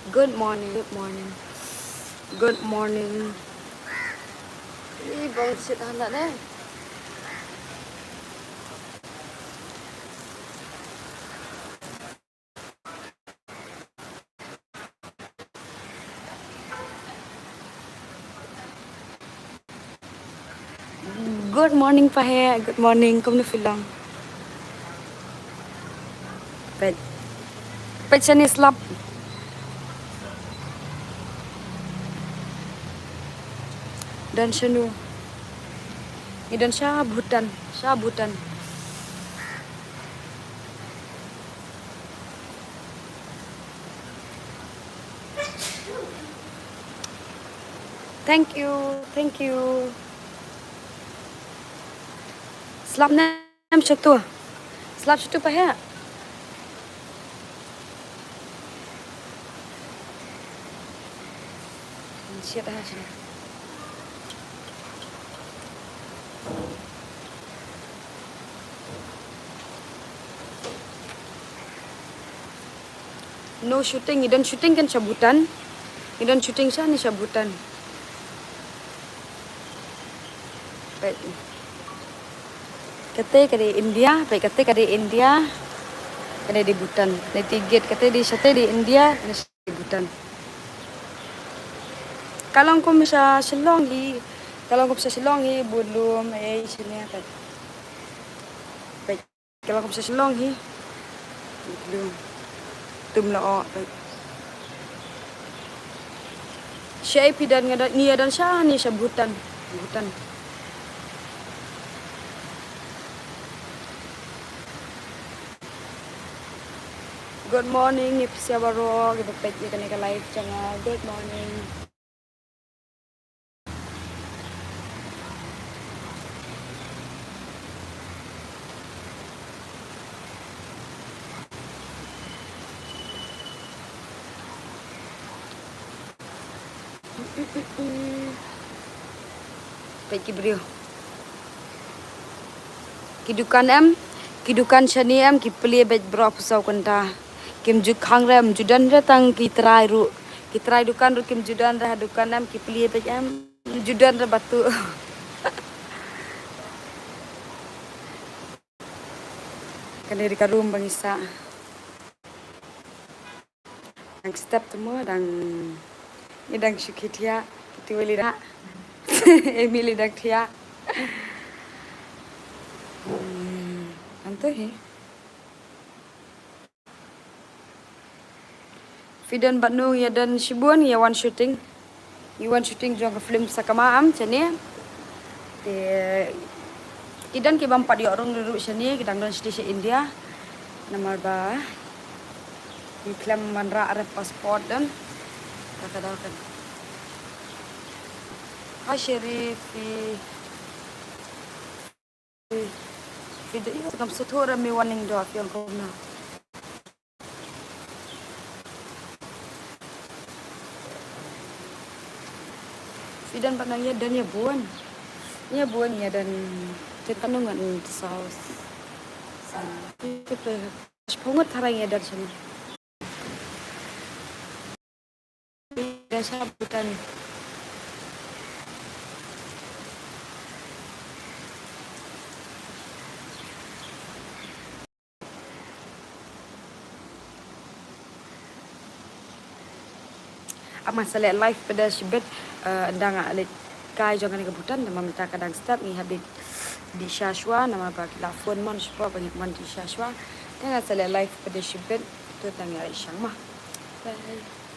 Good morning. Good morning. Good morning. Ih, bangsit anak deh. Good morning, Pahe. Good morning. Kom nu filang. Pet. Pet siya ni slap. Dan siya nu. Idan siya Bhutan. Siya Bhutan. Thank you. Thank you. Slap nem siya tu. Slap siya tu, Pahe. Siya dah siya. No shooting. Idan shooting kan siya Bhutan. Idan shooting siya ni siya Bhutan. Baik. Kata di India, baik kata di India, kata di Bhutan. Di tiket kata di sate di India, di Bhutan. Kalau kau bisa Shillong belum sini apa? Baik. Kalau kau bisa Shillong belum. Tumla baik. Siya pidan ngada niya dan siya ni siya Bhutan. Good morning, ni siya baro, gipapet niya kanika live changa. Good morning. Baik beliau. Kidukan shani em kipli bet bro pusau kanta. Kim juk khang rem judan tang kitrai dukan ru kim judan dukan em kipli bet em judan batu. Kan dari karum bangisa. Dang step temu dang syukitia kiti dak. Emily dak tia. Antoi. Fidan Bandung ya dan Shibuan ya one shooting jong ke film sakamaam chani. Idan ki bampa di orang dulu sini kita dan station India nomor ba di film manra ada pasport dan kata-kata Hai Sherif video itu kam sutura mi warning do yang kona Fidan panangnya dan ya buan ya dan tanungan saus itu pungut harangnya dari sini dan sabutan masalah live pada sibet ndang alit kai jangan kebutan nama minta kadang step ni habis di Shashwa nama bagi phone man supaya banyak man di Shashwa dengan salah live pada sibet tu tanya Aisyah mah. Bye.